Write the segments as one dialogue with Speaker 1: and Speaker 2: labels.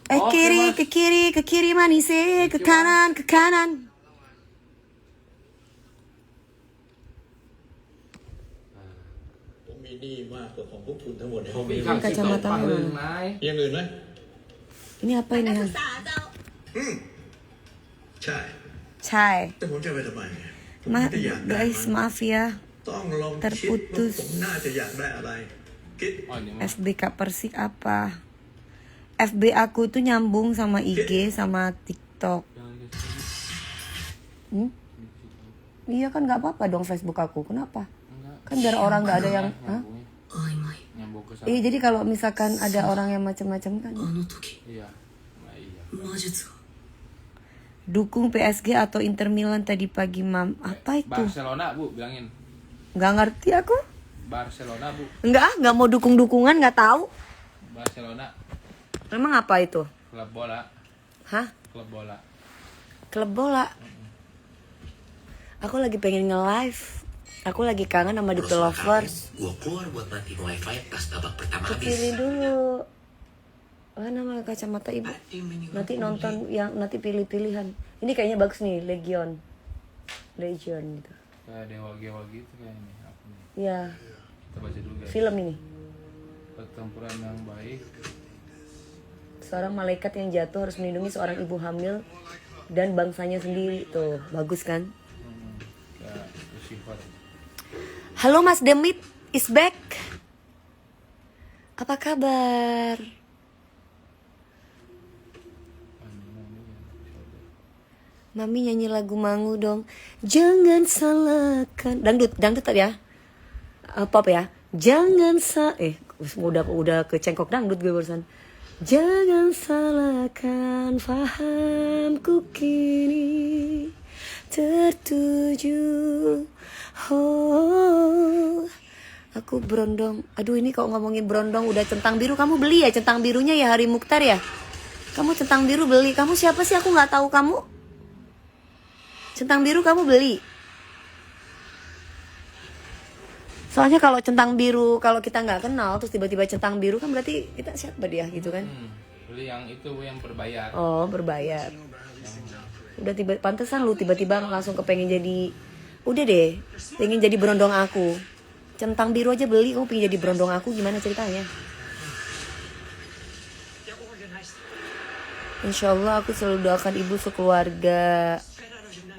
Speaker 1: Ke kiri manis, ke kanan, ke kanan. Kacamata mana? Ini apa ini? Chai. Guys, maaf ya. Terputus. FB Kak Persik apa? FB aku tuh nyambung sama IG sama TikTok. Iya kan nggak apa-apa dong Facebook aku. Kenapa? Kan biar orang nggak ada yang. Iya jadi kalau misalkan ada orang yang macam-macam kan. Dukung PSG atau Inter Milan tadi pagi mam. Apa itu?
Speaker 2: Barcelona bu bilangin.
Speaker 1: Nggak ngerti aku.
Speaker 2: Barcelona bu.
Speaker 1: Nggak mau dukung-dukungan, nggak tahu.
Speaker 2: Barcelona.
Speaker 1: Emang apa itu?
Speaker 2: Klub bola.
Speaker 1: Hah?
Speaker 2: Klub bola.
Speaker 1: Klub bola. Aku lagi pengen nge-live. Aku lagi kangen sama The Lovers.
Speaker 3: Gua keluar buat matiin wifi pas babak pertama habis.
Speaker 1: Pilih dulu. Nama kacamata ibu. Nanti nonton yang nanti pilih-pilihan. Ini kayaknya bagus nih, Legion gitu.
Speaker 2: Kayak dewa gitu kayaknya.
Speaker 1: Iya.
Speaker 2: Kita baca dulu guys.
Speaker 1: Film ini.
Speaker 2: Pertempuran yang baik.
Speaker 1: Seorang malaikat yang jatuh harus melindungi seorang ibu hamil dan bangsanya sendiri. Tuh, bagus kan? Halo Mas Demit is back. Apa kabar? Mami nyanyi lagu Mangu dong. Jangan salahkan. Dangdut ya. Pop ya. Jangan udah kecengkok dangdut gue barusan. Jangan salahkan fahamku kini tertuju. Oh, aku berondong. Aduh ini kok ngomongin berondong udah centang biru. Kamu beli ya centang birunya ya Hari Mukhtar ya? Kamu centang biru beli. Kamu siapa sih? Aku nggak tahu kamu. Centang biru kamu beli. Soalnya kalau centang biru, kalau kita nggak kenal terus tiba-tiba centang biru kan berarti kita siapa dia gitu kan?
Speaker 2: Beli yang itu yang berbayar.
Speaker 1: Oh berbayar. Udah pantesan lu tiba-tiba langsung kepengen jadi. Udah deh, pengen jadi berondong aku. Centang biru aja beli, kamu pengen jadi berondong aku, gimana ceritanya? Insya Allah aku selalu doakan ibu sekeluarga.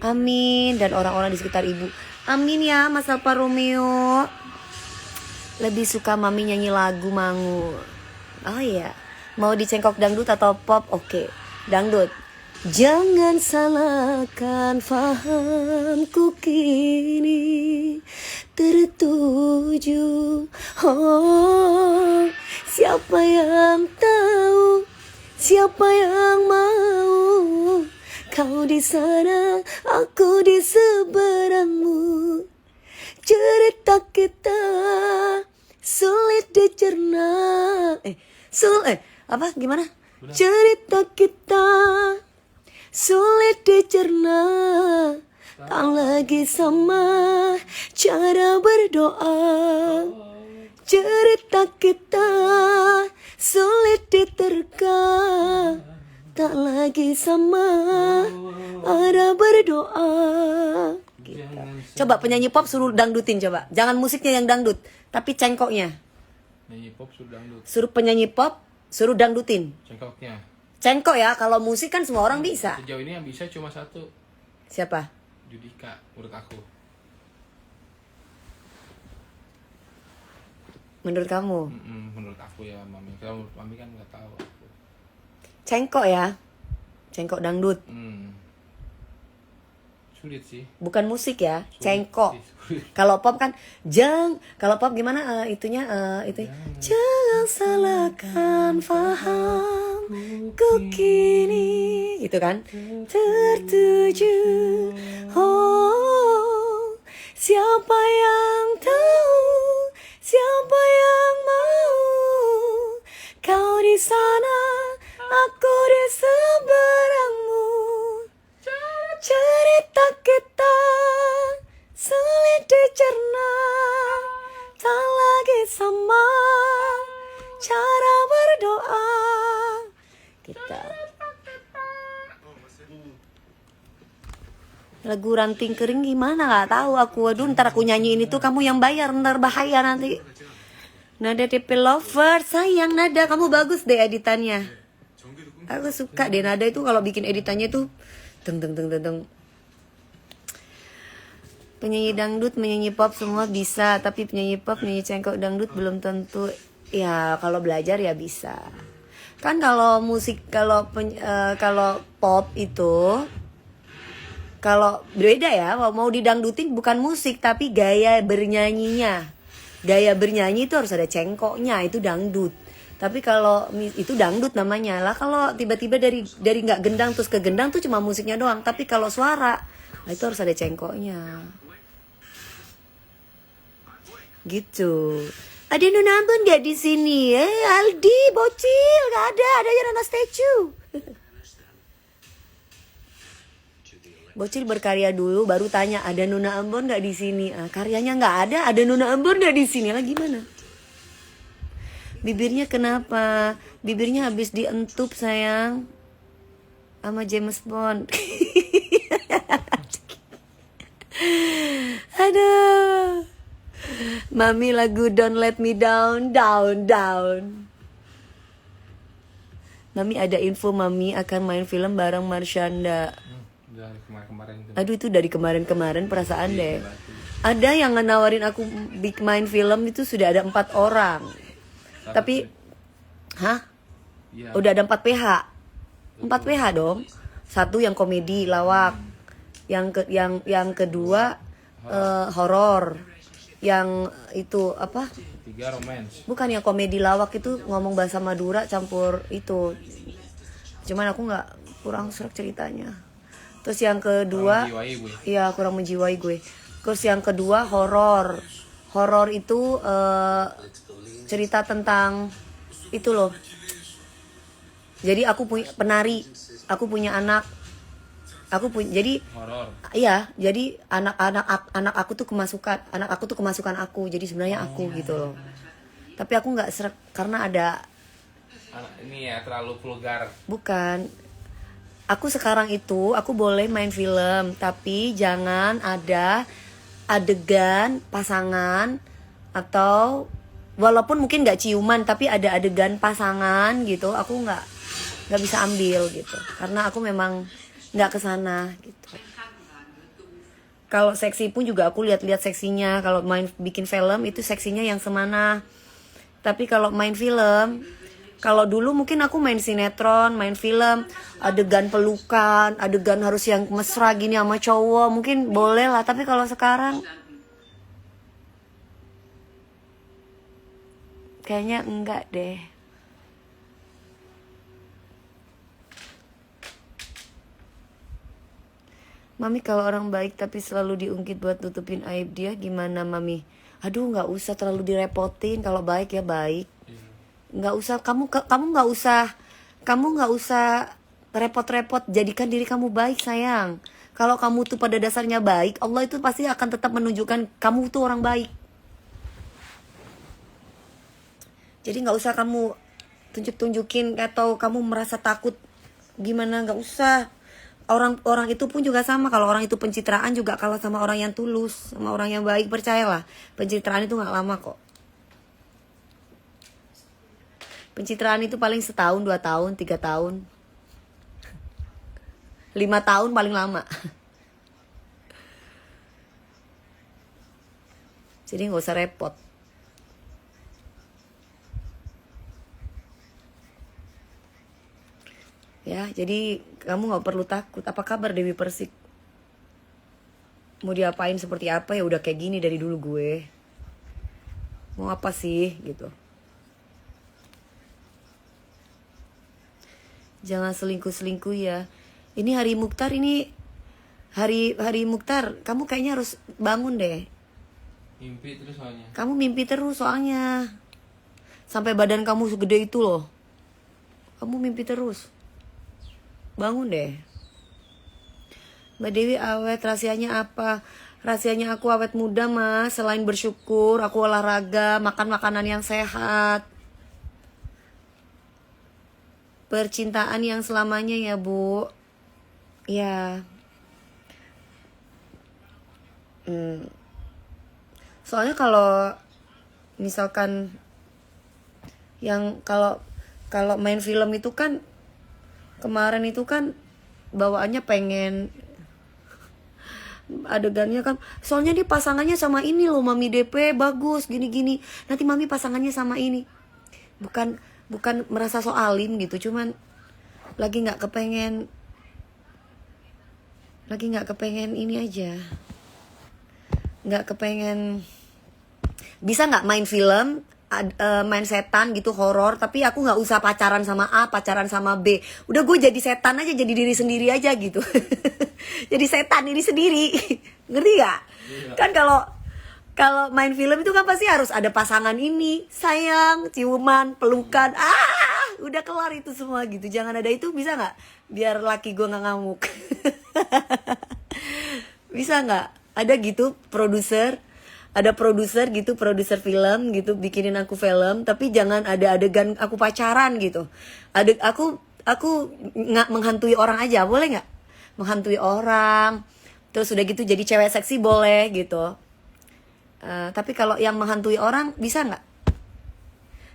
Speaker 1: Amin. Dan orang-orang di sekitar ibu. Amin ya Mas Alfa Romeo. Lebih suka mami nyanyi lagu Mangu. Oh iya. Mau dicengkok dangdut atau pop? Oke. Dangdut. Jangan salahkan fahamku kini tertuju. Oh, siapa yang tahu, siapa yang mau? Kau di sana, aku di seberangmu. Cerita kita sulit dicerna. Apa? Gimana? Benar. Cerita kita sulit dicerna, tak lagi sama cara berdoa. Cerita kita sulit diterka, tak lagi sama cara berdoa. Gitu. Coba penyanyi pop suruh dangdutin coba. Jangan musiknya yang dangdut, tapi cengkoknya.
Speaker 2: Penyanyi pop suruh dangdut.
Speaker 1: Suruh penyanyi pop suruh dangdutin.
Speaker 2: Cengkoknya.
Speaker 1: Cengkok ya, kalau musik kan semua orang bisa.
Speaker 2: Sejauh ini yang bisa cuma satu.
Speaker 1: Siapa?
Speaker 2: Judika, menurut aku.
Speaker 1: Menurut kamu?
Speaker 2: Menurut aku ya, Mami. Kalau menurut Mami kan nggak tahu aku.
Speaker 1: Cengkok ya? Cengkok dangdut.
Speaker 2: Sulit sih.
Speaker 1: Bukan musik ya,
Speaker 2: Sulit,
Speaker 1: cengkok. Kalau pop kan kalau pop gimana itunya itu. Jangan salahkan fahamku kini, gitu kan? Tertuju. Oh, siapa yang tahu, siapa yang mau? Kau di sana, aku di seberangmu. Cerita kita sulit dicerna, tak lagi sama cara berdoa. Gitu. Lagu Ranting Kering gimana nggak tahu aku. Aduh, ntar aku nyanyiin itu kamu yang bayar, ntar bahaya nanti. Nada DP Lover, sayang Nada, kamu bagus deh editannya. Aku suka deh Nada itu kalau bikin editannya tuh teng teng teng teng teng. Penyanyi dangdut, penyanyi pop semua bisa, tapi penyanyi pop, penyanyi cengkok dangdut belum tentu. Ya kalau belajar ya bisa. Kan kalau musik, kalau pop itu, kalau beda ya, mau didangdutin bukan musik tapi gaya bernyanyinya. Gaya bernyanyi itu harus ada cengkoknya, itu dangdut. Tapi kalau itu dangdut namanya lah. Kalau tiba-tiba dari nggak gendang terus ke gendang tuh cuma musiknya doang. Tapi kalau suara, itu harus ada cengkoknya. Gitu. Ada Nona Ambon nggak di sini? Aldi, bocil, nggak ada. Adanya Nana Statue. Bocil berkarya dulu, baru tanya ada Nona Ambon nggak di sini? Karyanya nggak ada Nona Ambon nggak di sini? Lah gimana? Bibirnya kenapa? Bibirnya habis dientup sayang, sama James Bond. Aduh. Mami lagu Don't Let Me Down, down, down. Mami ada info Mami akan main film bareng Marshanda.
Speaker 2: Dari kemarin-kemarin itu.
Speaker 1: Aduh itu dari kemarin-kemarin perasaan deh. Ada yang nawarin aku main film itu sudah ada 4 orang. Tapi, hah?
Speaker 2: Ya.
Speaker 1: Udah ada 4 PH. 4 PH dong. Satu yang komedi lawak. Yang kedua horor. Yang itu apa?
Speaker 2: 3 romance.
Speaker 1: Bukan yang komedi lawak itu ngomong bahasa Madura campur itu. Cuman aku nggak kurang serak ceritanya. Terus yang kedua, iya kurang menjiwai gue. Terus yang kedua horor. Horor itu cerita tentang itu loh. Jadi aku punya penari, aku punya anak. Jadi
Speaker 2: Horor.
Speaker 1: iya, jadi anak aku tuh kemasukan aku. Jadi sebenarnya aku gitu loh. Tapi aku nggak serak karena ada
Speaker 2: Ini ya terlalu vulgar.
Speaker 1: bukan. Aku sekarang itu aku boleh main film, tapi jangan ada adegan pasangan atau walaupun mungkin nggak ciuman tapi ada adegan pasangan gitu. Aku nggak bisa ambil gitu karena aku memang nggak kesana gitu. Kalau seksi pun juga aku lihat-lihat seksinya. Kalau bikin film itu seksinya yang semana. Tapi kalau main film, kalau dulu mungkin aku main sinetron, main film, adegan pelukan, adegan harus yang mesra gini sama cowok, mungkin boleh lah. Tapi kalau sekarang kayaknya enggak deh. Mami kalau orang baik tapi selalu diungkit buat tutupin aib dia gimana Mami? Aduh nggak usah terlalu direpotin, kalau baik ya baik. Nggak usah kamu nggak usah repot-repot, jadikan diri kamu baik sayang. Kalau kamu tuh pada dasarnya baik, Allah itu pasti akan tetap menunjukkan kamu tuh orang baik. Jadi nggak usah kamu tunjukin atau kamu merasa takut gimana, nggak usah. Orang itu pun juga sama. Kalau orang itu pencitraan juga kalah sama orang yang tulus, sama orang yang baik. Percayalah, pencitraan itu nggak lama kok. Pencitraan itu paling setahun, 2 tahun, 3 tahun, 5 tahun paling lama. Jadi nggak usah repot. Ya, jadi kamu nggak perlu takut. Apa kabar Dewi Persik? Mau diapain seperti apa ya udah kayak gini dari dulu gue. Mau apa sih gitu. Jangan selingkuh-selingkuh ya. Ini hari Mukhtar, ini hari Mukhtar. Kamu kayaknya harus bangun deh.
Speaker 2: Mimpi terus soalnya.
Speaker 1: Kamu mimpi terus soalnya. Sampai badan kamu segede itu loh. Kamu mimpi terus. Bangun deh. Mbak Dewi awet, rahasianya apa? Rahasianya aku awet muda mas. Selain bersyukur, aku olahraga, makan makanan yang sehat. percintaan yang selamanya ya Bu. Ya. Soalnya kalau misalkan yang kalau main film itu kan kemarin itu kan bawaannya pengen adegannya kan, soalnya dia pasangannya sama ini loh Mami DP bagus gini-gini, nanti Mami pasangannya sama ini. Bukan merasa so alim gitu, cuman lagi nggak kepengen ini aja, nggak kepengen. Bisa nggak main film, main setan gitu, horor, tapi aku nggak usah pacaran sama A, pacaran sama B. Udah gue jadi setan aja, jadi diri sendiri aja gitu. Jadi setan diri sendiri. Ngerti gak?
Speaker 2: Iya.
Speaker 1: Kan kalau main film itu kan pasti harus ada pasangan ini, sayang, ciuman, pelukan. Udah kelar itu semua gitu. Jangan ada itu, bisa nggak? Biar laki gue nggak ngamuk. Bisa nggak? Ada gitu produser. Ada produser gitu, produser film gitu, bikinin aku film, tapi jangan ada adegan aku pacaran gitu. Aku nggak menghantui orang aja, boleh nggak? Menghantui orang, terus udah gitu jadi cewek seksi boleh gitu. Tapi kalau yang menghantui orang bisa nggak?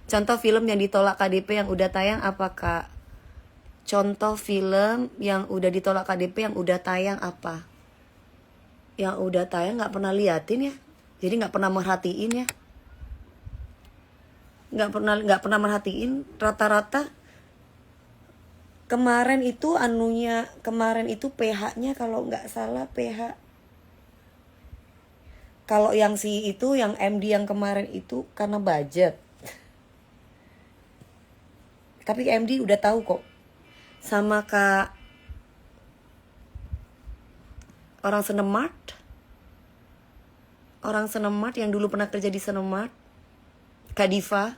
Speaker 1: Contoh film yang ditolak KDP yang udah tayang apa Kak? Contoh film yang udah ditolak KDP yang udah tayang apa? Yang udah tayang nggak pernah liatin ya. Jadi nggak pernah merhatiin ya, nggak pernah merhatiin. Rata-rata kemarin itu PH-nya kalau nggak salah PH. Kalau yang si itu yang MD yang kemarin itu karena budget. Tapi MD udah tahu kok, sama Kak orang Senemart yang dulu pernah kerja di Senemart, Kak Diva.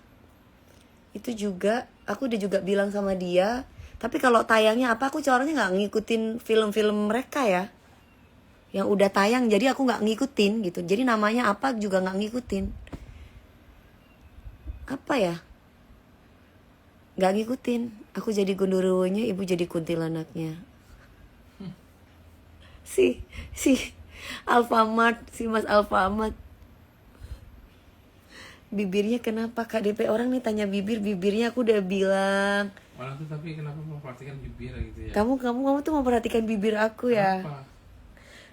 Speaker 1: Itu juga aku udah juga bilang sama dia, tapi kalau tayangnya apa, aku caranya nggak ngikutin film-film mereka ya yang udah tayang, jadi aku nggak ngikutin gitu. Jadi namanya apa juga nggak ngikutin. Apa ya, nggak ngikutin. Aku jadi genderuwonya, ibu jadi kuntilanaknya. Si Alfamart, si Mas Alfamart. Bibirnya kenapa Kak DP? Orang nih tanya bibirnya aku udah bilang.
Speaker 2: Malah tuh, tapi kenapa memperhatikan bibir gitu ya?
Speaker 1: Kamu tuh memperhatikan bibir aku ya.
Speaker 2: Kenapa?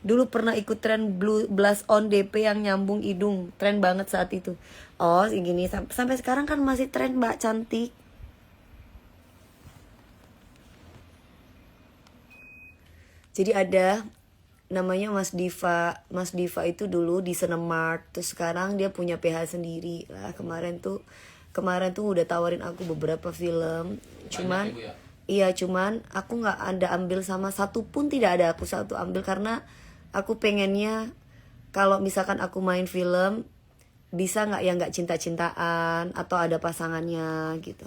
Speaker 1: Dulu pernah ikut tren blush on DP yang nyambung hidung, tren banget saat itu. Oh, gini sampai sekarang kan masih tren Mbak cantik. Jadi ada namanya Mas Diva. Mas Diva itu dulu di Senemart, terus sekarang dia punya PH sendiri lah. Kemarin tuh udah tawarin aku beberapa film. Cuman
Speaker 2: Banyak, Ibu, ya?
Speaker 1: iya, cuman aku nggak ada ambil sama satu pun, tidak ada aku satu ambil, karena aku pengennya kalau misalkan aku main film bisa nggak yang nggak cinta-cintaan atau ada pasangannya gitu.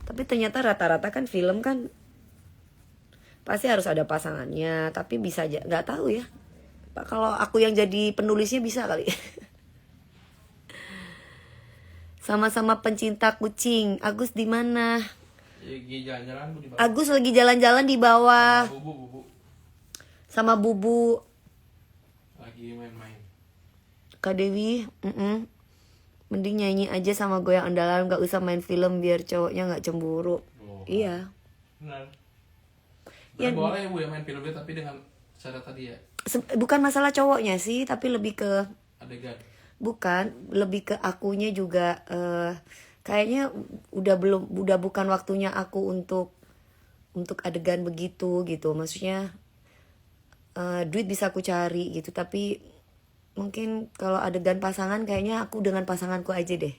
Speaker 1: Tapi ternyata rata-rata kan film kan pasti harus ada pasangannya, tapi bisa aja nggak tahu ya. Pak, kalau aku yang jadi penulisnya bisa kali. Sama-sama pencinta kucing. Agus di mana?
Speaker 2: Lagi jalan-jalan Bu, di bawah.
Speaker 1: Agus lagi jalan-jalan di bawah
Speaker 2: Bubu
Speaker 1: sama Bubu.
Speaker 2: lagi main-main.
Speaker 1: Kak Dewi, mending nyanyi aja sama goyang andalan, nggak usah main film biar cowoknya nggak cemburu.
Speaker 2: Oh,
Speaker 1: Iya.
Speaker 2: benar.
Speaker 1: Ya,
Speaker 2: Boleh ya Bu ya main film dia, tapi dengan cara tadi ya,
Speaker 1: bukan masalah cowoknya sih, tapi lebih ke
Speaker 2: adegan.
Speaker 1: lebih ke akunya juga. Kayaknya udah bukan waktunya aku untuk adegan begitu gitu. Maksudnya duit bisa aku cari gitu, tapi mungkin kalau adegan pasangan kayaknya aku dengan pasanganku aja deh.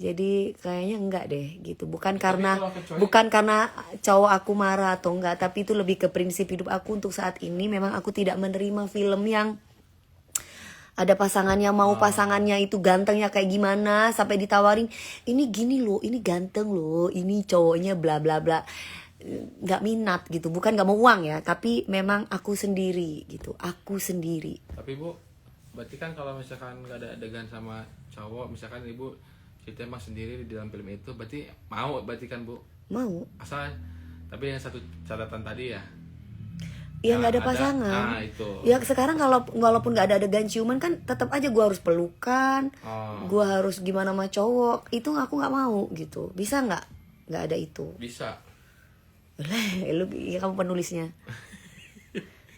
Speaker 1: Jadi kayaknya enggak deh gitu. Bukan karena cowok aku marah atau enggak, tapi itu lebih ke prinsip hidup aku untuk saat ini. Memang aku tidak menerima film yang ada pasangannya, mau pasangannya itu gantengnya kayak gimana, sampai ditawarin ini gini loh, ini ganteng loh, ini cowoknya bla bla bla. Nggak minat gitu. Bukan nggak mau uang ya, tapi memang aku sendiri gitu. Aku sendiri.
Speaker 2: Tapi Bu, berarti kan kalau misalkan nggak ada adegan sama cowok, misalkan Ibu kita emang sendiri di dalam film itu, berarti mau berarti kan Bu?
Speaker 1: Mau.
Speaker 2: Asal tapi yang satu catatan tadi ya.
Speaker 1: Ya nggak ada pasangan.
Speaker 2: Nah, itu.
Speaker 1: Ya sekarang kalau walaupun nggak ada adegan ciuman kan tetap aja gue harus pelukan, gue harus gimana sama cowok. Itu aku nggak mau gitu. Bisa nggak? Nggak ada itu.
Speaker 2: Bisa.
Speaker 1: Lu ya kamu penulisnya.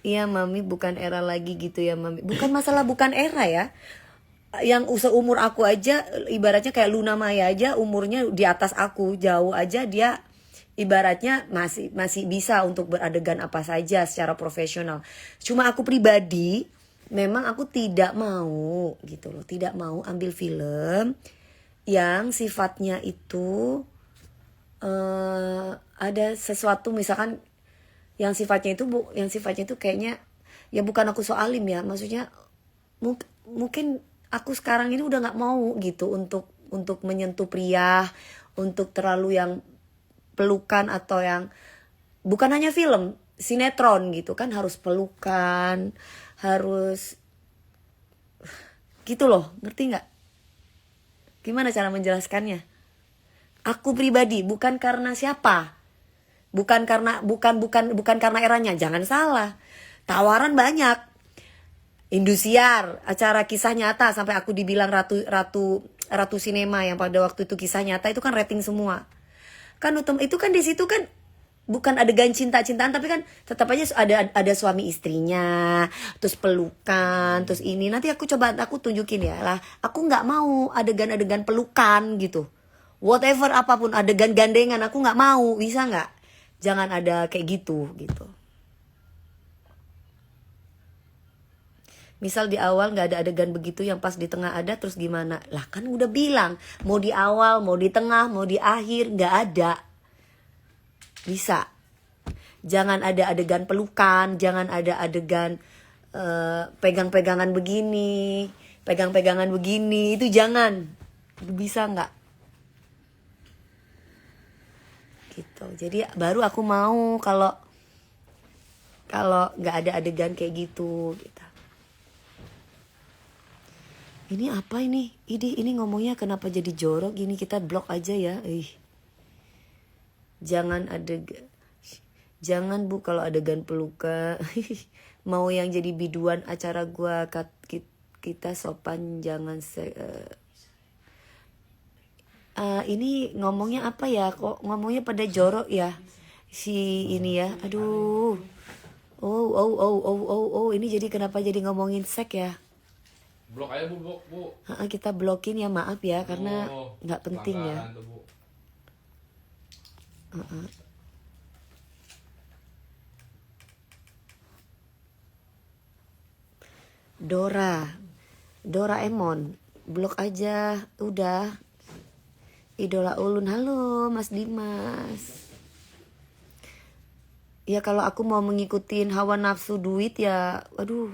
Speaker 1: Iya mami bukan era lagi gitu ya mami. Bukan masalah bukan era ya. Yang seumur aku aja ibaratnya kayak Luna Maya aja umurnya di atas aku jauh aja dia ibaratnya masih bisa untuk beradegan apa saja secara profesional. Cuma aku pribadi memang aku tidak mau gitu loh, tidak mau ambil film yang sifatnya itu ada sesuatu misalkan yang sifatnya itu kayaknya ya bukan aku soalim ya, maksudnya mungkin aku sekarang ini udah nggak mau gitu untuk menyentuh pria, untuk terlalu yang pelukan atau yang bukan hanya film, sinetron gitu kan harus pelukan, harus gitu loh, ngerti nggak? Gimana cara menjelaskannya? Aku pribadi bukan karena siapa, bukan karena eranya, jangan salah. Tawaran banyak, Indosiar, acara kisah nyata sampai aku dibilang ratu sinema yang pada waktu itu kisah nyata itu kan rating semua. Kan itu kan di situ kan bukan adegan cinta-cintaan tapi kan tetap aja ada suami istrinya, terus pelukan, terus ini nanti aku tunjukin ya lah. Aku nggak mau adegan-adegan pelukan gitu. Whatever apapun adegan gandengan aku nggak mau, bisa nggak? Jangan ada kayak gitu. Misal di awal nggak ada adegan begitu, yang pas di tengah ada, terus gimana? Lah kan udah bilang mau di awal, mau di tengah, mau di akhir, nggak ada. Bisa. Jangan ada adegan pelukan, jangan ada adegan pegang-pegangan begini, itu jangan. Bisa nggak? Gitu. Jadi baru aku mau kalau nggak ada adegan kayak gitu. Ini apa ini? Ini ngomongnya kenapa jadi jorok gini? Kita blok aja ya. Jangan Bu kalau adegan pelukan. Mau yang jadi biduan acara gua kita sopan jangan ini ngomongnya apa ya? Kok ngomongnya pada jorok ya? Si ini ya. Aduh. Oh, ini jadi kenapa jadi ngomongin seks ya?
Speaker 2: Blok aja Bu.
Speaker 1: Kita blokin ya, maaf ya karena nggak penting ya. Doraemon blok aja udah. Idola ulun, halo Mas Dimas. Ya kalau aku mau ngikutin hawa nafsu duit ya aduh,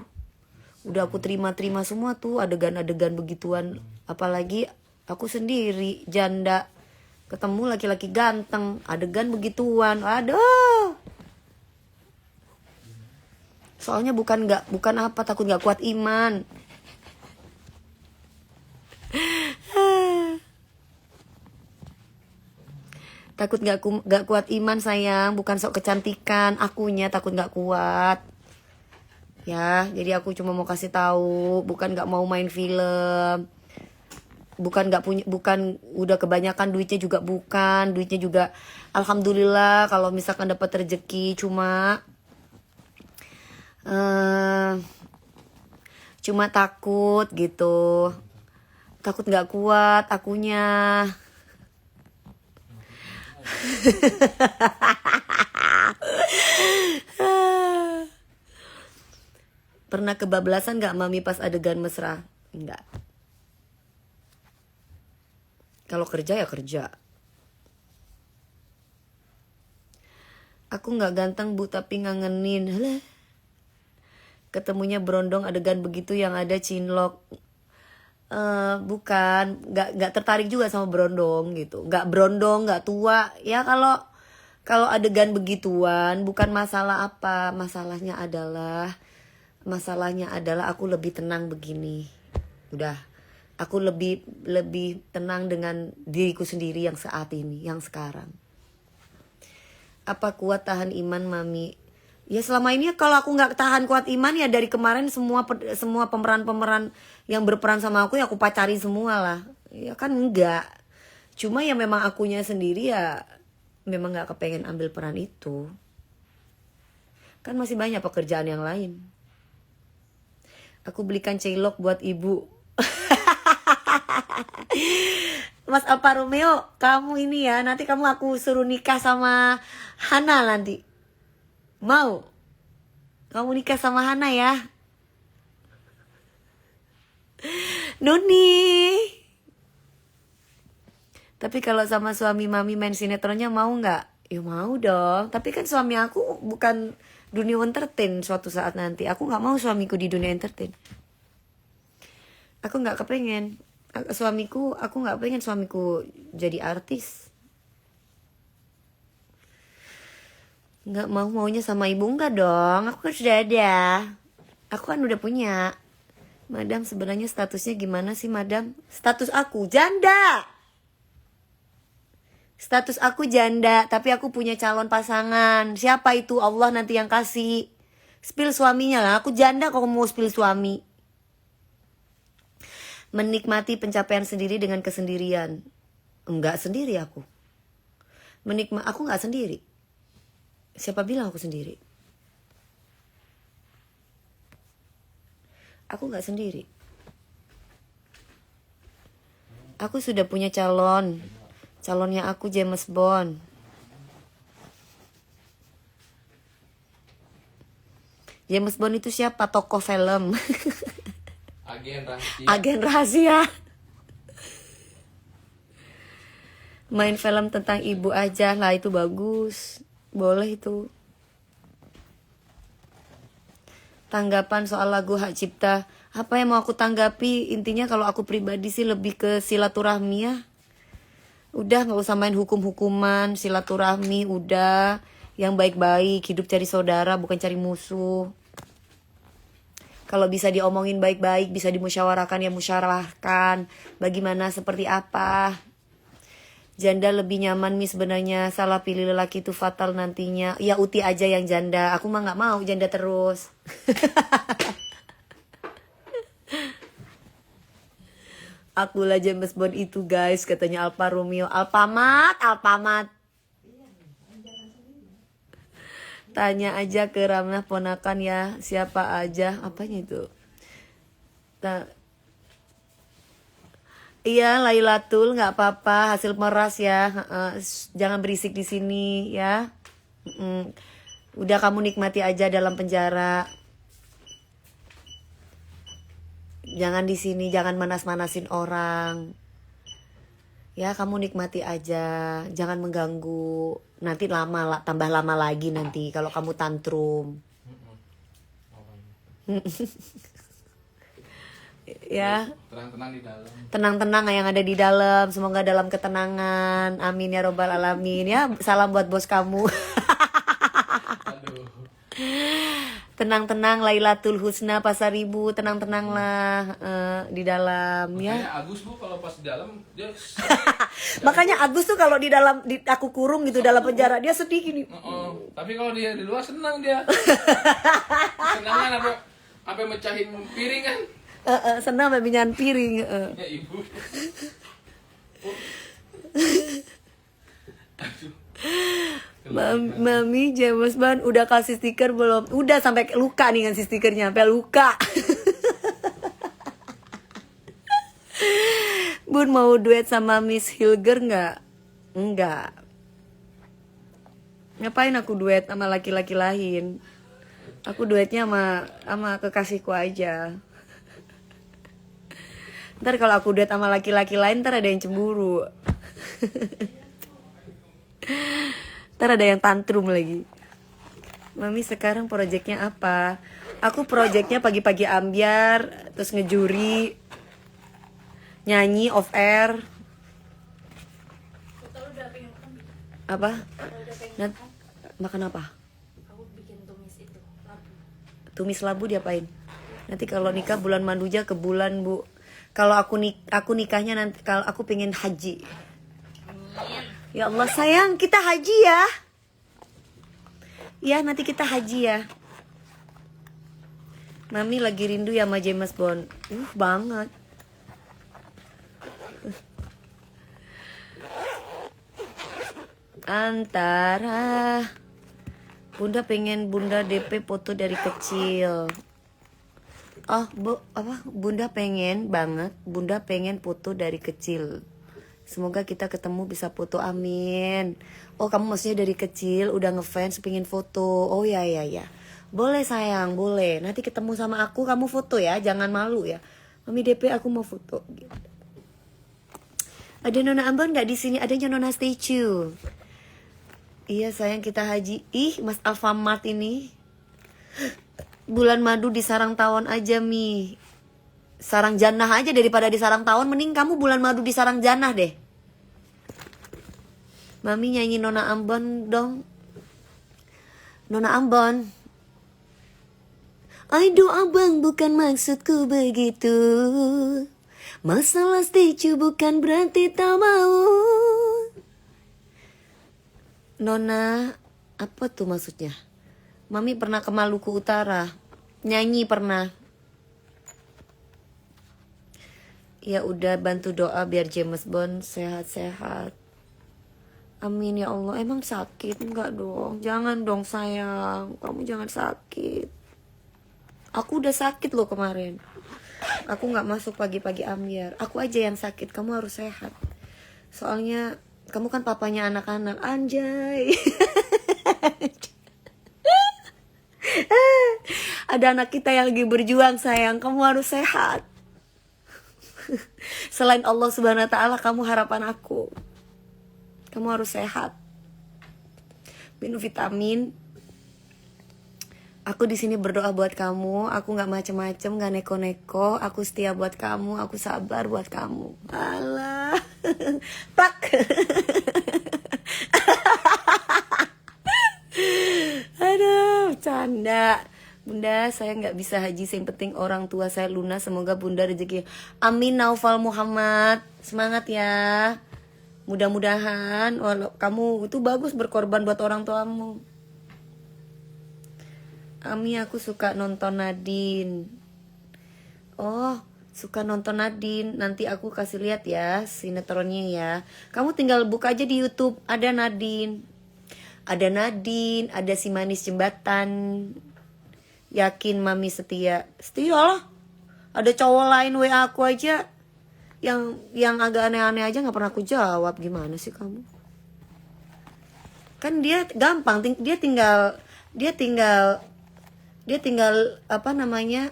Speaker 1: udah aku terima semua tuh adegan-adegan begituan. Apalagi aku sendiri janda ketemu laki-laki ganteng, adegan begituan, aduh. Soalnya bukan apa, takut nggak kuat iman. Takut nggak kuat iman sayang, bukan sok kecantikan, akunya takut nggak kuat. Ya, jadi aku cuma mau kasih tahu, bukan nggak mau main film, bukan udah kebanyakan duitnya juga, alhamdulillah kalau misalkan dapat rezeki, cuma takut gitu, takut nggak kuat akunya. Pernah kebablasan gak mami pas adegan mesra? Enggak. Kalau kerja ya kerja. Aku gak ganteng Bu tapi ngangenin. Halah. Ketemunya berondong adegan begitu yang ada cinlok. Bukan, nggak tertarik juga sama berondong gitu. Nggak berondong, nggak tua. Ya kalau adegan begituan bukan masalah apa. Masalahnya adalah aku lebih tenang begini. Udah, Aku lebih tenang dengan diriku sendiri yang saat ini, yang sekarang. Apa kuat tahan iman, Mami? Ya selama ini kalau aku nggak tahan kuat iman ya dari kemarin semua pemeran-pemeran yang berperan sama aku ya aku pacarin semua lah. Ya kan enggak. Cuma ya memang akunya sendiri ya memang nggak kepengen ambil peran itu. Kan masih banyak pekerjaan yang lain. Aku belikan celok buat ibu. Mas Alfa Romeo, kamu ini ya nanti kamu aku suruh nikah sama Hana nanti. Mau? Kamu nikah sama Hana ya? Nuni. Tapi kalau sama suami Mami main sinetronnya mau nggak? Ya mau dong. Tapi kan suami aku bukan dunia entertain suatu saat nanti. Aku nggak mau suamiku di dunia entertain. Aku nggak kepengen. Aku nggak pengen suamiku jadi artis. Nggak maunya sama ibu enggak dong. Aku kan sudah ada. Aku kan udah punya. Madam sebenarnya statusnya gimana sih Madam? Status aku janda. Status aku janda. Tapi aku punya calon pasangan. Siapa itu? Allah nanti yang kasih. Spill suaminya lah. Aku janda kok mau spill suami. Menikmati pencapaian sendiri dengan kesendirian. Enggak sendiri aku. Aku enggak sendiri. Siapa bilang aku sendiri? Aku gak sendiri. Aku sudah punya calon. Calonnya aku James Bond. James Bond itu siapa? Tokoh film.
Speaker 2: Agen rahasia.
Speaker 1: Agen rahasia. Main film tentang ibu aja lah, itu bagus. Boleh itu. Tanggapan soal lagu Hak Cipta. Apa yang mau aku tanggapi? Intinya kalau aku pribadi sih lebih ke silaturahmi ya. Udah gak usah main hukum-hukuman. Silaturahmi udah. Yang baik-baik. Hidup cari saudara bukan cari musuh. Kalau bisa diomongin baik-baik, bisa dimusyawarahkan ya musyawarahkan. Bagaimana, seperti apa. Janda lebih nyaman Mi sebenarnya. Salah pilih lelaki itu fatal nantinya. Ya Uti aja yang janda. Aku mah gak mau janda terus. Akulah James Bond itu guys. Katanya Alfa Romeo. Alfamat. Tanya aja ke Ramnah ponakan ya. Siapa aja. Apanya itu? Iya, Lailatul, nggak apa-apa, hasil meras ya. Jangan berisik di sini ya. Udah kamu nikmati aja dalam penjara. Jangan di sini, jangan manas-manasin orang. Ya, kamu nikmati aja, jangan mengganggu. Nanti tambah lama lagi nanti kalau kamu tantrum. Ya,
Speaker 2: Tenang-tenang di dalam.
Speaker 1: tenang-tenang yang ada di dalam, semoga dalam ketenangan, amin ya robbal alamin ya. Salam buat bos kamu.
Speaker 2: Aduh.
Speaker 1: Tenang-tenang, Lailatul Husna Pasaribu, tenang-tenanglah di dalam ya.
Speaker 2: Makanya Agus bu kalau pas di dalam dia
Speaker 1: Makanya Agus tuh kalau di dalam aku kurung gitu dalam penjara dia sedih gini.
Speaker 2: Tapi kalau dia di luar senang dia. Senangan apa mecahin piring kan?
Speaker 1: Senang membinyan piring.
Speaker 2: Ya ibu.
Speaker 1: Mami James Bond udah kasih stiker belum? Udah sampai luka nih ngasih stikernya, sampai luka. Bun mau duet sama Miss Hilger nggak? Enggak. Ngapain aku duet sama laki-laki lain? Aku duetnya sama kekasihku aja. Ntar kalau aku duet sama laki-laki lain ntar ada yang cemburu. Ntar ada yang tantrum lagi. Mami sekarang proyeknya apa? Aku proyeknya pagi-pagi ambiar, terus ngejuri, nyanyi off air. Apa? Makan apa? Tumis labu diapain? Nanti kalau nikah bulan Manduja ke bulan Bu. Kalau aku nikahnya nanti, kalau aku pengen haji. Ya Allah sayang, kita haji ya. Ya nanti kita haji ya. Mami lagi rindu ya sama James Bond. Banget. Antara Bunda pengen Bunda DP foto dari kecil. Oh, Bunda pengen banget. Bunda pengen foto dari kecil. Semoga kita ketemu bisa foto, amin. Oh, kamu maksudnya dari kecil udah ngefans pengen foto. Oh ya. Boleh sayang, boleh. Nanti ketemu sama aku kamu foto ya, jangan malu ya. Mami DP aku mau foto. Ada Nona Ambon nggak di sini? Adanya Nona Statue. Iya sayang, kita haji. Ih, Mas Alfamart ini. Bulan madu di sarang tawon aja Mi. Sarang jannah aja daripada di sarang tawon. Mending kamu bulan madu di sarang jannah deh. Mami nyanyi Nona Ambon dong. Nona Ambon. Aduh abang, bukan maksudku begitu. Masalah statue bukan berarti tak mau. Nona, apa tuh maksudnya? Mami pernah ke Maluku Utara. Nyanyi pernah. Ya udah, bantu doa biar James Bond sehat-sehat. Amin ya Allah. Emang sakit? Enggak dong. Jangan dong sayang. Kamu jangan sakit. Aku udah sakit loh kemarin. Aku gak masuk pagi-pagi ambiar. Aku aja yang sakit. Kamu harus sehat. Soalnya kamu kan papanya anak-anak. Anjay. Ada anak kita yang lagi berjuang sayang. Kamu harus sehat. Selain Allah Subhanahu wa ta'ala, kamu harapan aku. Kamu harus sehat. Minum vitamin. Aku di sini berdoa buat kamu. Aku nggak macem-macem, nggak neko-neko. Aku setia buat kamu. Aku sabar buat kamu. Alah, pak. Aduh, canda. Bunda, saya nggak bisa haji. Yang penting orang tua saya lunas. Semoga Bunda rezeki. Amin. Naufal Muhammad, semangat ya. Mudah-mudahan. Kamu itu bagus berkorban buat orang tuamu. Ami, aku suka nonton Nadine. Oh, suka nonton Nadine. Nanti aku kasih lihat ya sinetronnya ya. Kamu tinggal buka aja di YouTube, ada Nadine. Ada Nadine, ada si manis jembatan. Yakin Mami setia. Setia lah. Ada cowok lain WA aku aja yang agak aneh-aneh aja nggak pernah aku jawab. Gimana sih kamu? Kan dia gampang, dia tinggal apa namanya?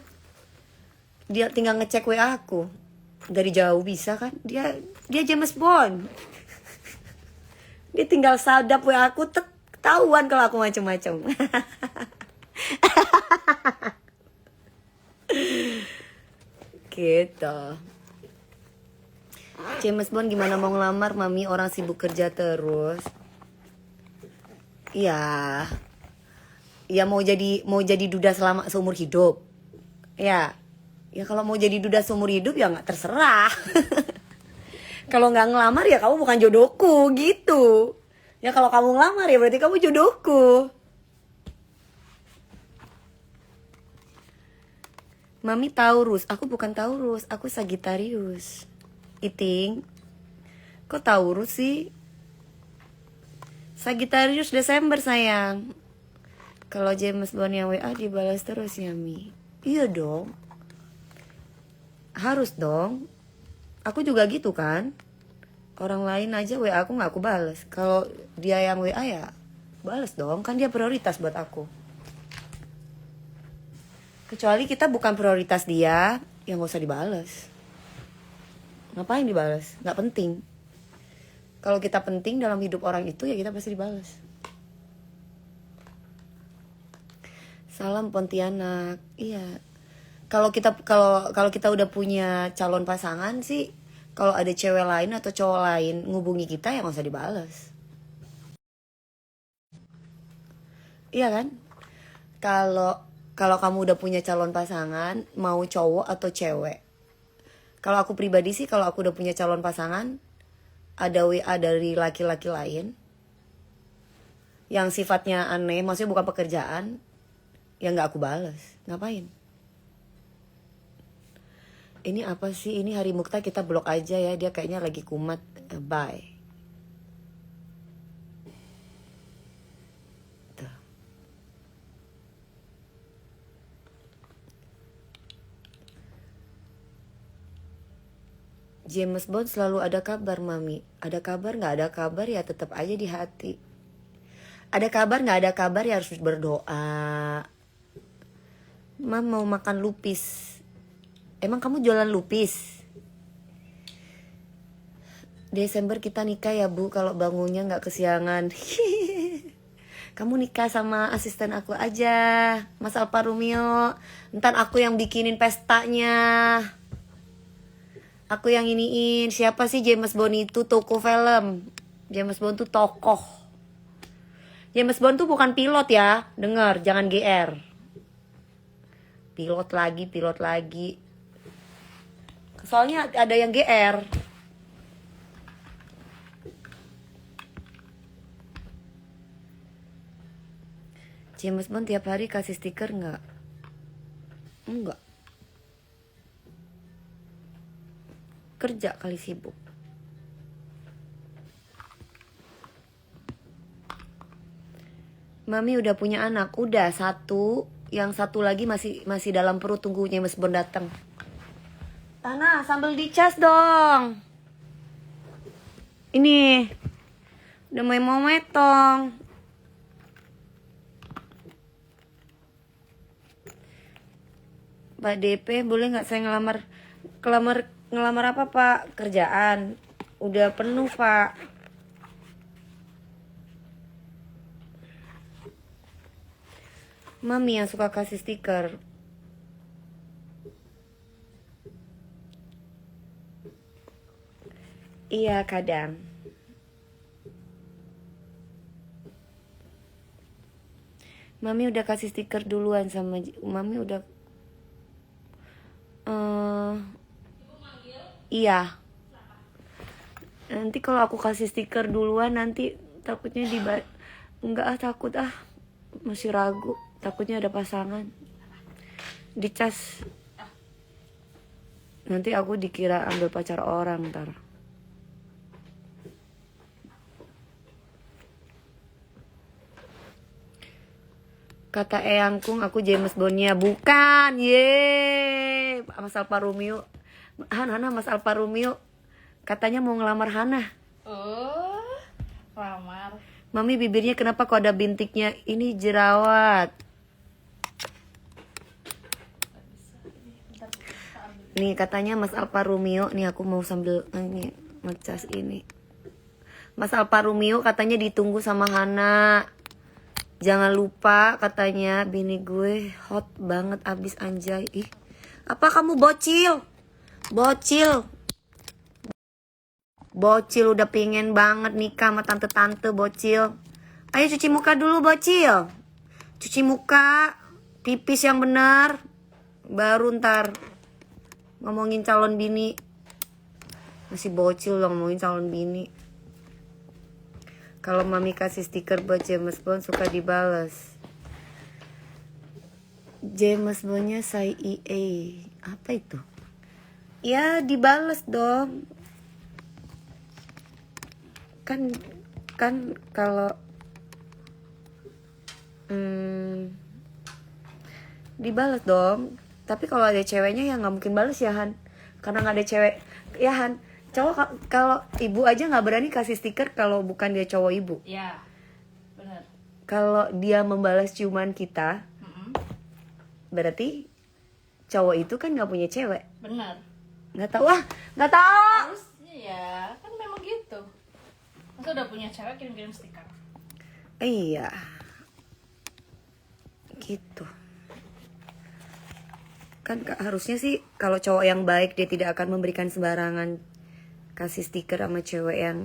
Speaker 1: Dia tinggal ngecek WA aku. Dari jauh bisa kan? Dia James Bond. Dia tinggal sadap WA aku, ketahuan kalau aku macem-macem. Gitu. James Bond gimana mau ngelamar? Mami orang sibuk kerja terus. Iya. Ya mau jadi duda selama seumur hidup. Ya kalau mau jadi duda seumur hidup ya nggak, terserah. Kalau nggak ngelamar ya kamu bukan jodohku gitu. Ya kalau kamu ngelamar ya berarti kamu jodohku. Mami Taurus, aku bukan Taurus, aku Sagittarius. Iting, kok Taurus sih? Sagittarius Desember sayang. Kalau James Bond yang WA dibalas terus ya Mi. Iya dong. Harus dong. Aku juga gitu kan. Orang lain aja WA aku gak aku balas. Kalau dia yang WA ya balas dong. Kan dia prioritas buat aku. Kecuali kita bukan prioritas dia, ya gak usah dibalas. Ngapain dibalas? Gak penting. Kalau kita penting dalam hidup orang itu ya kita pasti dibalas. Salam Pontianak. Iya. Kalau kita udah punya calon pasangan sih, kalau ada cewek lain atau cowok lain ngubungi kita ya nggak usah dibalas. Iya kan? Kalau kamu udah punya calon pasangan, mau cowok atau cewek, Kalau aku pribadi sih, kalau aku udah punya calon pasangan, ada WA dari laki-laki lain yang sifatnya aneh, maksudnya bukan pekerjaan, ya nggak aku bales. Ngapain? Ini apa sih? Ini Hari Mukta, kita blok aja ya. Dia kayaknya lagi kumat. Bye. Tuh. James Bond selalu ada kabar, Mami. Ada kabar nggak ada kabar ya tetap aja di hati. Ada kabar nggak ada kabar ya harus berdoa. Mam mau makan lupis. Emang kamu jualan lupis? Desember kita nikah ya Bu, kalau bangunnya nggak kesiangan. Kamu nikah sama asisten aku aja, Mas Alfa Romeo. Ntar aku yang bikinin pestanya. Aku yang iniin. Siapa sih James Bond itu? Toko film. James Bond tuh tokoh. James Bond tuh bukan pilot ya. Dengar, jangan GR. Pilot lagi. Soalnya ada yang GR. James Bond tiap hari kasih stiker nggak? Enggak. Kerja kali sibuk. Mami udah punya anak, udah 1. Yang 1 lagi masih dalam perut, tunggu James Bond datang. Tanah, sambil dicas dong. Ini udah mau metong. Pak DP, boleh nggak saya ngelamar apa Pak? Kerjaan. Udah penuh Pak. Mami yang suka kasih stiker. Iya kadang. Mami udah kasih stiker duluan sama Mami udah. Iya. Nanti kalau aku kasih stiker duluan nanti takutnya enggak takut masih ragu, takutnya ada pasangan. Dicas. Nanti aku dikira ambil pacar orang ntar. Kata Eyang Kung aku James Bondnya. Bukan. Yeay. Mas Alfa Romeo. Hana Mas Alfa Romeo katanya mau ngelamar Hana.
Speaker 4: Oh, lamar.
Speaker 1: Mami bibirnya kenapa kok ada bintiknya? Ini jerawat. Nih katanya Mas Alfa Romeo. Nih aku mau sambil ngecas ini. Mas Alfa Romeo katanya ditunggu sama Hana. Jangan lupa katanya bini gue hot banget abis anjay. Ih, apa kamu bocil? Bocil udah pengen banget nikah sama tante-tante bocil. Ayo cuci muka dulu bocil. Cuci muka, pipis yang benar. Baru ntar ngomongin calon bini. Masih bocil loh ngomongin calon bini. Kalau Mami kasih stiker buat James Bond suka dibales. James Bondnya say EA. Apa itu? Ya dibales dong. Kan kalau dibales dong. Tapi kalau ada ceweknya ya nggak mungkin bales ya Han. Karena nggak ada cewek ya Han. Cowok kalau ibu aja nggak berani kasih stiker kalau bukan dia cowok ibu.
Speaker 4: Ya, benar.
Speaker 1: Kalau dia membalas ciuman kita, berarti cowok itu kan nggak punya cewek.
Speaker 4: Benar.
Speaker 1: Nggak tahu nggak tahu.
Speaker 4: Harusnya ya, kan memang gitu. Masa udah punya cewek kirim-kirim stiker.
Speaker 1: Iya, gitu. Kan harusnya sih kalau cowok yang baik dia tidak akan memberikan sembarangan kasih stiker sama cewek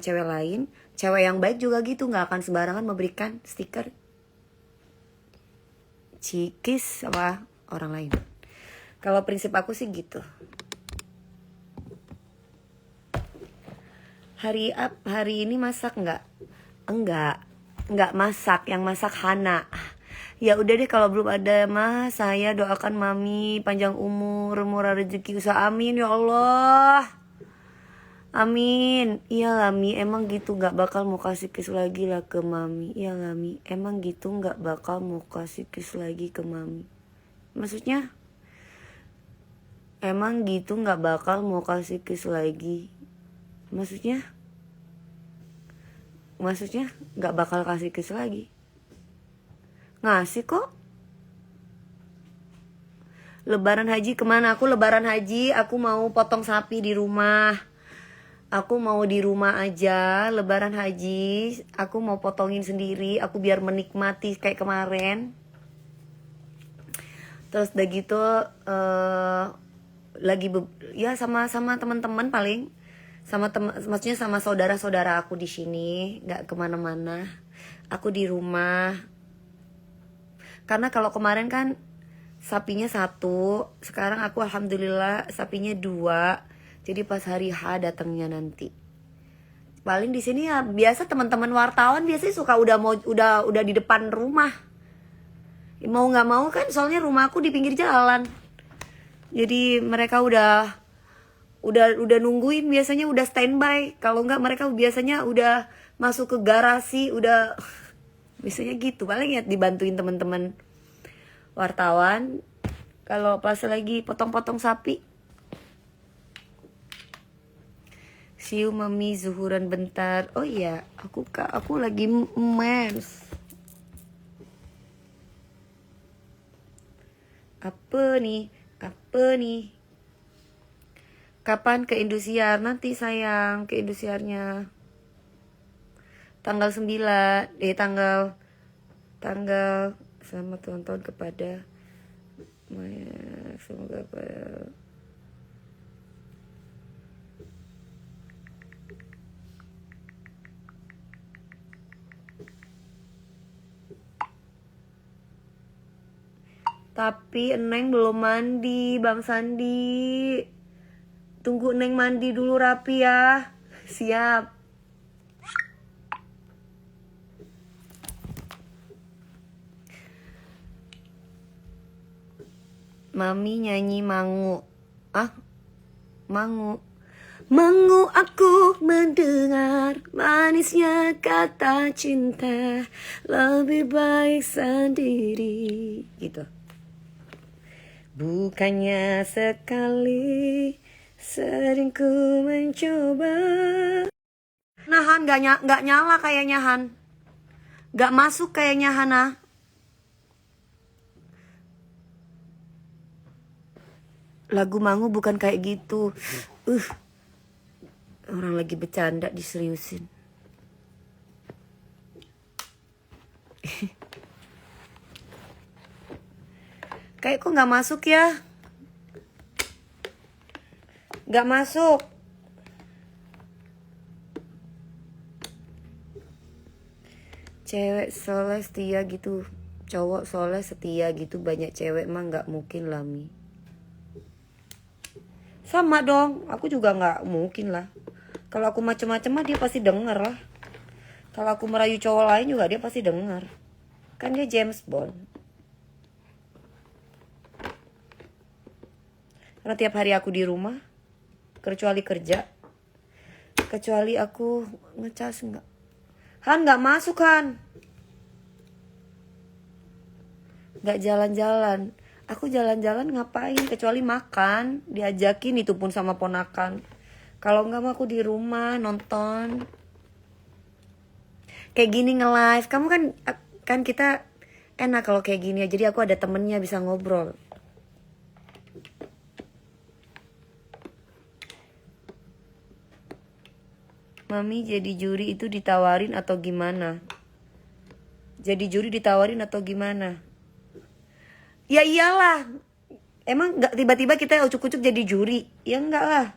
Speaker 1: lain. Cewek yang baik juga gitu, nggak akan sembarangan memberikan stiker cikis sama orang lain. Kalau prinsip aku sih gitu. Hari ini masak nggak? Enggak masak, yang masak Hana. Ya udah deh, kalau belum ada mah saya doakan mami panjang umur, murah rezeki, usaha, amin ya Allah. Amin. Iya lah Mi, emang gitu nggak bakal mau kasih kiss lagi lah ke mami. Iya lah Mi, emang gitu nggak bakal mau kasih kiss lagi ke mami. Maksudnya? Emang gitu nggak bakal mau kasih kiss lagi. Maksudnya nggak bakal kasih kiss lagi. Ngasih kok. Lebaran haji kemana? Aku lebaran haji, aku mau potong sapi di rumah. Aku mau di rumah aja lebaran haji. Aku mau potongin sendiri, aku biar menikmati kayak kemarin. Terus udah gitu ya sama teman-teman paling, maksudnya sama saudara-saudara aku di sini, nggak kemana-mana. Aku di rumah. Karena kalau kemarin kan sapinya 1, sekarang aku alhamdulillah sapinya 2. Jadi pas hari H datangnya nanti. Paling di sini ya biasa teman-teman wartawan biasanya suka udah di depan rumah. Mau nggak mau kan, soalnya rumahku di pinggir jalan. Jadi mereka udah nungguin, biasanya udah standby. Kalau nggak mereka biasanya udah masuk ke garasi, udah biasanya gitu. Paling ya dibantuin teman-teman wartawan kalau pas lagi potong-potong sapi. See you mami, zuhuran bentar. Oh iya, aku lagi mens. Apa nih? Kapan ke Indosiar? Nanti sayang, ke Indosiarnya tanggal 9. Tanggal selamat ulang tahun kepada Maya. Semoga pada tapi Neng belum mandi, Bang Sandi. Tunggu Neng mandi dulu rapi ya. Siap. Mami nyanyi mangu. Mangu. Mangu aku mendengar manisnya kata cinta, lebih baik sendiri. Gitu. Bukannya sekali sering ku mencoba. Nahan, gak nyala kayaknya Han. Gak masuk kayaknya Hana. Lagu Mangu bukan kayak gitu. Orang lagi bercanda diseriusin. Kayak kok gak masuk ya? Gak masuk. Cewek soleh setia gitu, cowok soleh setia gitu, banyak cewek mah gak mungkin lah Mi. Sama dong, aku juga gak mungkin lah. Kalau aku macem-macem mah dia pasti denger lah. Kalau aku merayu cowok lain juga dia pasti denger. Kan dia James Bond. Karena tiap hari aku di rumah, kecuali kerja, kecuali aku ngecas enggak. Han nggak masuk Han, nggak jalan-jalan. Aku jalan-jalan ngapain? Kecuali makan, diajakin itu pun sama ponakan. Kalau nggak mah aku di rumah nonton. Kayak gini nge-live, kamu kan kita enak kalau kayak gini ya. Jadi aku ada temennya bisa ngobrol. Mami jadi juri itu ditawarin atau gimana? Jadi juri ditawarin atau gimana? Ya iyalah. Emang gak tiba-tiba kita ucuk-ucuk jadi juri? Ya enggak lah.